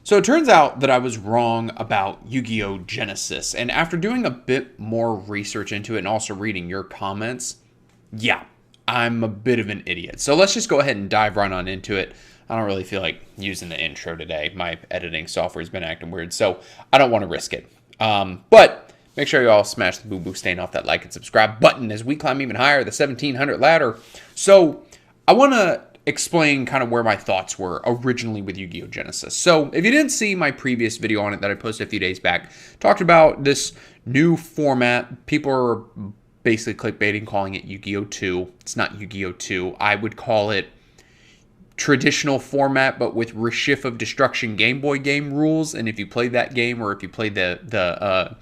So it turns out that I was wrong about Yu-Gi-Oh! Genesis, and after doing a bit more research into it and also reading your comments, yeah, I'm a bit of an idiot. So let's just go ahead and dive right on into it. I don't really feel like using the intro today. My editing software has been acting weird, so I don't want to risk it. But make sure you all smash the boo-boo stain off that like and subscribe button as we climb even higher, the 1700 ladder. So I want to explain kind of where my thoughts were originally with Yu-Gi-Oh! Genesis. So if you didn't see my previous video on it that I posted a few days back, talked about this new format. People are basically clickbaiting, calling it Yu-Gi-Oh! 2. It's not Yu-Gi-Oh! 2. I would call it traditional format, but with Reshif of Destruction Game Boy game rules. And if you played that game, or if you played the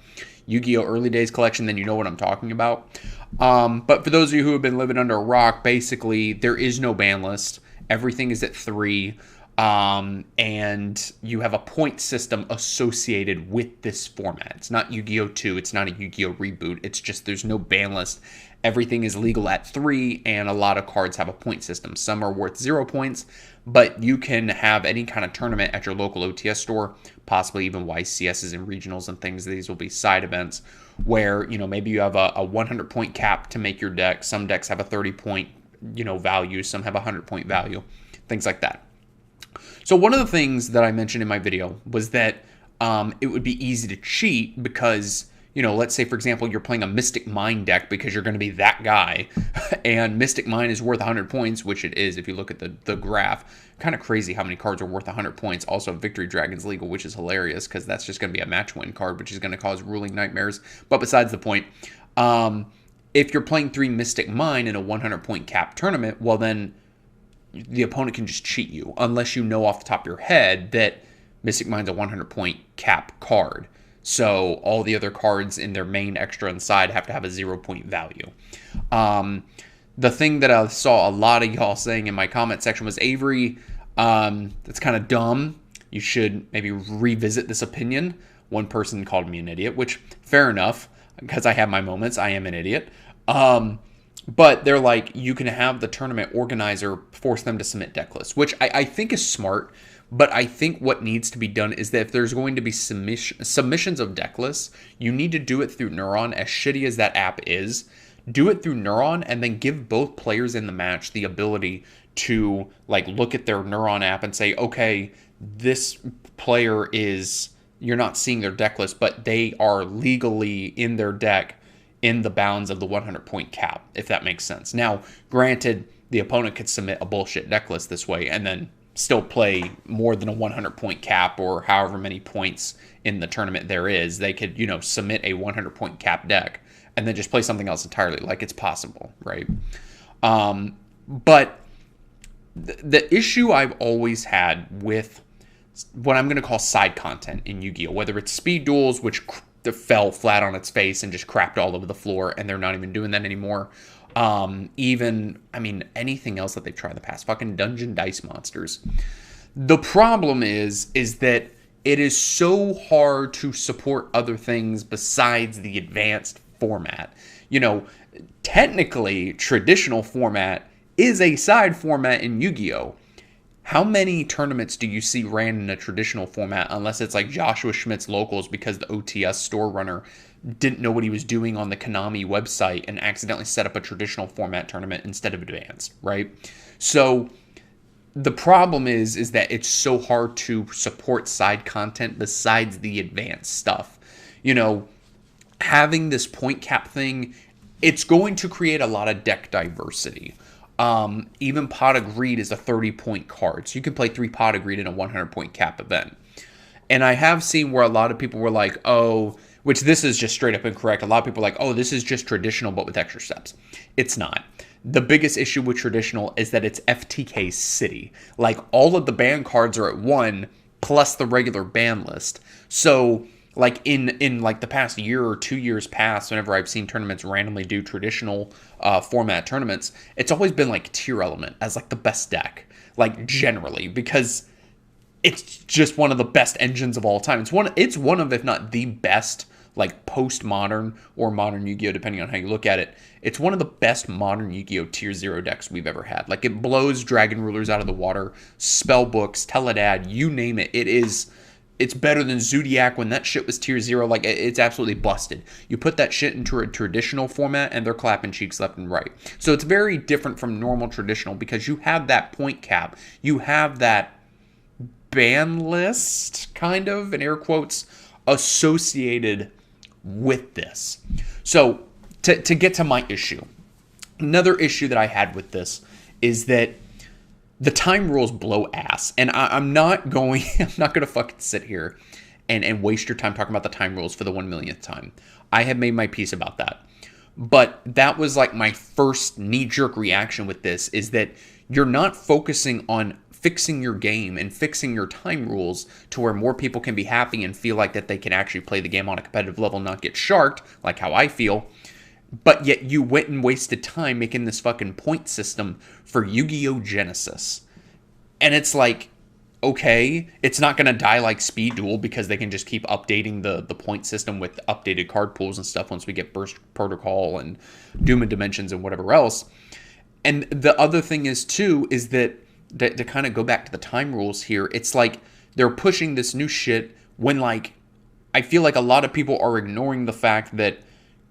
Yu-Gi-Oh! Early Days collection, then you know what I'm talking about. But for those of you who have been living under a rock, basically there is no ban list. Everything is at 3. And you have a point system associated with this format. It's not Yu-Gi-Oh! 2. It's not a Yu-Gi-Oh! Reboot. It's just there's no ban list. Everything is legal at 3, and a lot of cards have a point system. Some are worth 0 points, but you can have any kind of tournament at your local OTS store, possibly even YCSs and regionals and things. These will be side events where, maybe you have a 100-point cap to make your deck. Some decks have a 30-point, value. Some have a 100-point value, things like that. So one of the things that I mentioned in my video was that it would be easy to cheat because, let's say, for example, you're playing a Mystic Mine deck because you're going to be that guy, and Mystic Mine is worth 100 points, which it is if you look at the graph. Kind of crazy how many cards are worth 100 points. Also, Victory Dragon's legal, which is hilarious because that's just going to be a match win card, which is going to cause ruling nightmares. But besides the point, if you're playing 3 Mystic Mine in a 100-point cap tournament, well then the opponent can just cheat you unless you know off the top of your head that Mystic Mine's a 100-point cap card. So all the other cards in their main extra inside have to have a 0-point value. The thing that I saw a lot of y'all saying in my comment section was, Avery, that's kind of dumb. You should maybe revisit this opinion. One person called me an idiot, which fair enough, because I have my moments. I am an idiot. But they're like, you can have the tournament organizer force them to submit deck lists, which I think is smart. But I think what needs to be done is that if there's going to be submissions of deck lists, you need to do it through Neuron. As shitty as that app is, do it through Neuron and then give both players in the match the ability to look at their Neuron app and say, okay, this player is, you're not seeing their deck list, but they are legally in their deck in the bounds of the 100-point cap, if that makes sense. Now, granted, the opponent could submit a bullshit deck list this way and then still play more than a 100-point cap or however many points in the tournament there is. They could, submit a 100-point cap deck and then just play something else entirely. It's possible, right? But the issue I've always had with what I'm going to call side content in Yu-Gi-Oh!, whether it's speed duels, which fell flat on its face and just crapped all over the floor, and they're not even doing that anymore. Anything else that they've tried in the past, fucking Dungeon Dice Monsters. The problem is that it is so hard to support other things besides the advanced format. Technically, traditional format is a side format in Yu-Gi-Oh! How many tournaments do you see ran in a traditional format unless it's like Joshua Schmidt's Locals because the OTS store runner didn't know what he was doing on the Konami website and accidentally set up a traditional format tournament instead of advanced, right? So the problem is that it's so hard to support side content besides the advanced stuff. Having this point cap thing, it's going to create a lot of deck diversity. Even Pot of Greed is a 30-point card. So you can play 3 Pot of Greed in a 100-point cap event. And I have seen where a lot of people were like, oh, which this is just straight up incorrect. A lot of people are like, oh, this is just traditional, but with extra steps. It's not. The biggest issue with traditional is that it's FTK City. All of the ban cards are at 1 plus the regular ban list. So in the past year or 2 years past, whenever I've seen tournaments randomly do traditional format tournaments, it's always been Tier Element as the best deck, generally, because it's just one of the best engines of all time. It's one of, if not the best, postmodern or modern Yu-Gi-Oh, depending on how you look at it. It's one of the best modern Yu-Gi-Oh Tier 0 decks we've ever had. It blows Dragon Rulers out of the water, spell books, Teledad, you name it. It is it's better than Zodiac when that shit was tier 0. Like, it's absolutely busted. You put that shit into a traditional format and they're clapping cheeks left and right. So it's very different from normal traditional because you have that point cap. You have that ban list, kind of, in air quotes, associated with this. So to get to my issue, another issue that I had with this is that the time rules blow ass, and I'm not going to fucking sit here and waste your time talking about the time rules for the 1 millionth time. I have made my peace about that. But that was like my first knee-jerk reaction with this, is that you're not focusing on fixing your game and fixing your time rules to where more people can be happy and feel like that they can actually play the game on a competitive level, not get sharked, like how I feel. But yet you went and wasted time making this fucking point system for Yugioh Genesys. And it's like, okay, it's not going to die like Speed Duel because they can just keep updating the point system with updated card pools and stuff once we get Burst Protocol and Doom and Dimensions and whatever else. And the other thing is, too, is that to kind of go back to the time rules here, it's like they're pushing this new shit when, like, I feel like a lot of people are ignoring the fact that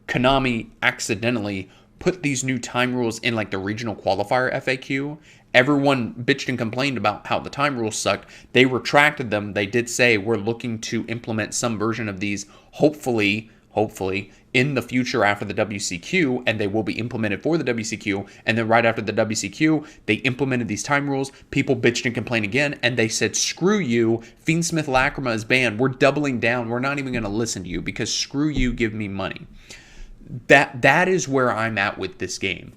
Konami accidentally put these new time rules in like the regional qualifier FAQ. Everyone bitched and complained about how the time rules sucked. They retracted them. They did say we're looking to implement some version of these, hopefully in the future after the WCQ, and they will be implemented for the WCQ. And then right after the WCQ, they implemented these time rules. People bitched and complained again, and they said, screw you, Fiendsmith Lacrima is banned. We're doubling down. We're not even going to listen to you because screw you, give me money. That is where I'm at with this game.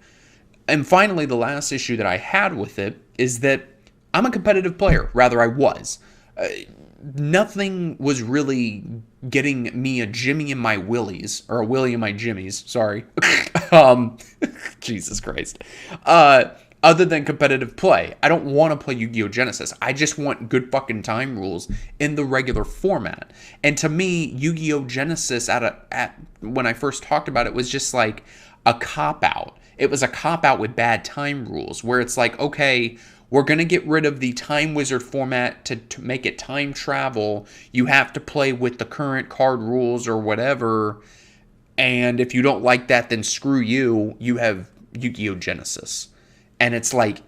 And finally, the last issue that I had with it is that I'm a competitive player. Rather, I was. Nothing was really getting me a Jimmy in my willies, or a Willie in my jimmies, sorry. Jesus Christ. Other than competitive play. I don't want to play Yugioh Genesys. I just want good fucking time rules in the regular format. And to me, Yugioh Genesys when I first talked about it was just like a cop-out. It was a cop-out with bad time rules, where it's like, okay, we're going to get rid of the Time Wizard format to make it time travel. You have to play with the current card rules or whatever. And if you don't like that, then screw you. You have Yugioh Genesys. And it's like,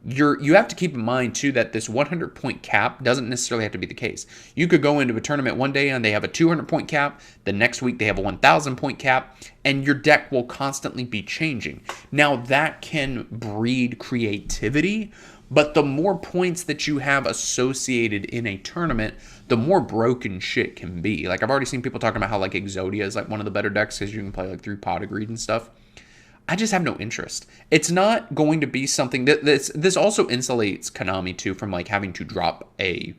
you have to keep in mind, too, that this 100-point cap doesn't necessarily have to be the case. You could go into a tournament one day and they have a 200-point cap. The next week they have a 1,000-point cap. And your deck will constantly be changing. Now, that can breed creativity. But the more points that you have associated in a tournament, the more broken shit can be. Like, I've already seen people talking about how, like, Exodia is, like, one of the better decks because you can play, like, through Pot of Greed and stuff. I just have no interest. It's not going to be something that this also insulates Konami too from like having to drop a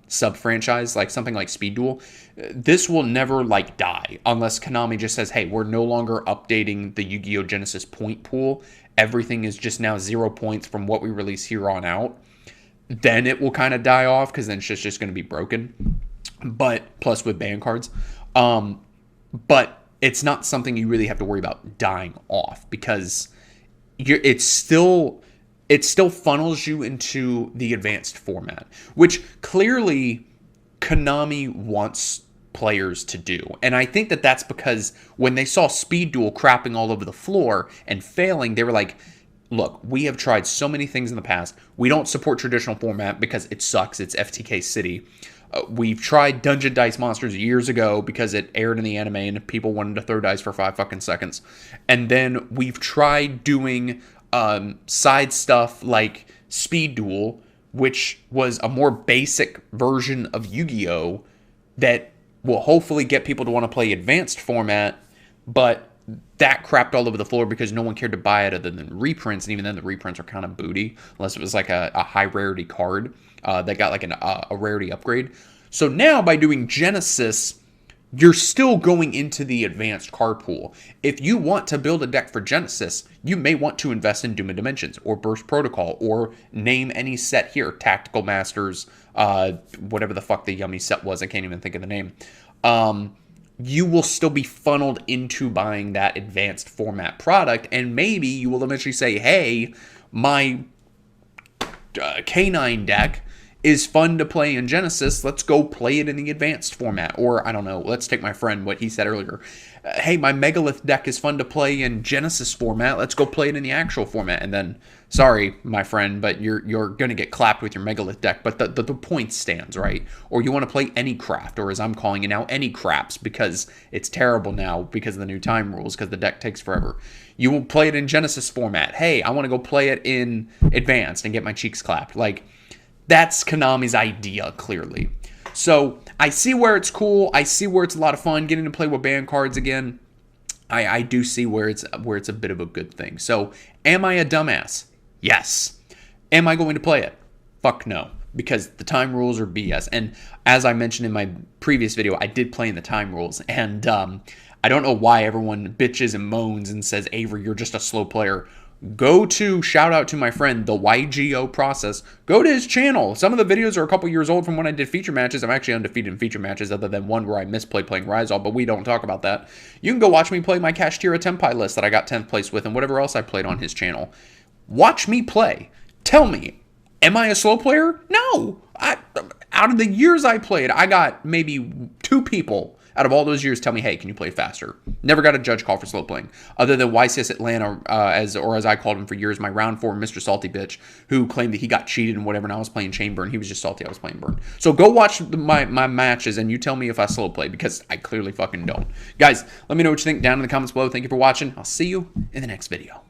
sub franchise like something like Speed Duel. This will never like die unless Konami just says, hey, we're no longer updating the Yugioh Genesys point pool. Everything is just now 0 points from what we release here on out. Then it will kind of die off because then it's just going to be broken. But plus with ban cards. But it's not something you really have to worry about dying off because it still funnels you into the advanced format, which clearly Konami wants players to do. And I think that that's because when they saw Speed Duel crapping all over the floor and failing, they were like, look, we have tried so many things in the past. We don't support traditional format because it sucks. It's FTK City. We've tried Dungeon Dice Monsters years ago because it aired in the anime and people wanted to throw dice for 5 fucking seconds. And then we've tried doing side stuff like Speed Duel, which was a more basic version of Yu-Gi-Oh! That will hopefully get people to want to play advanced format, but that crapped all over the floor because no one cared to buy it other than reprints, and even then the reprints are kind of booty, unless it was like a high rarity card that got like a rarity upgrade. So now by doing Genesys, you're still going into the advanced card pool. If you want to build a deck for Genesys, you may want to invest in Doom and Dimensions or Burst Protocol or name any set here, Tactical Masters, whatever the fuck the yummy set was, I can't even think of the name. You will still be funneled into buying that advanced format product, and maybe you will eventually say, hey, my K9 deck is fun to play in Genesis. Let's go play it in the advanced format. Or, I don't know, let's take my friend, what he said earlier. Hey, my Megalith deck is fun to play in Genesis format. Let's go play it in the actual format. And then, sorry, my friend, but you're going to get clapped with your Megalith deck. But the point stands, right? Or you want to play any craft, or as I'm calling it now, any craps, because it's terrible now because of the new time rules, because the deck takes forever. You will play it in Genesis format. Hey, I want to go play it in advanced and get my cheeks clapped. Like, that's Konami's idea, clearly. So I see where it's cool. I see where it's a lot of fun getting to play with banned cards again. I do see where it's a bit of a good thing. So am I a dumbass? Yes. Am I going to play it? Fuck no. Because the time rules are BS. And as I mentioned in my previous video, I did play in the time rules. And I don't know why everyone bitches and moans and says, Avery, you're just a slow player. Shout out to my friend, the Yugioh process. Go to his channel. Some of the videos are a couple years old from when I did feature matches. I'm actually undefeated in feature matches other than one where I misplayed playing Rizal, but we don't talk about that. You can go watch me play my Kashtira Tenpai list that I got 10th place with and whatever else I played on his channel. Watch me play. Tell me, am I a slow player? No. Out of the years I played, I got maybe 2 people out of all those years tell me, hey, can you play faster? Never got a judge call for slow playing, other than YCS Atlanta, as I called him for years, my round 4 Mr. Salty bitch, who claimed that he got cheated and whatever, and I was playing chain burn. He was just salty I was playing burn. So go watch my matches, and you tell me if I slow play, because I clearly fucking don't. Guys, let me know what you think down in the comments below. Thank you for watching. I'll see you in the next video.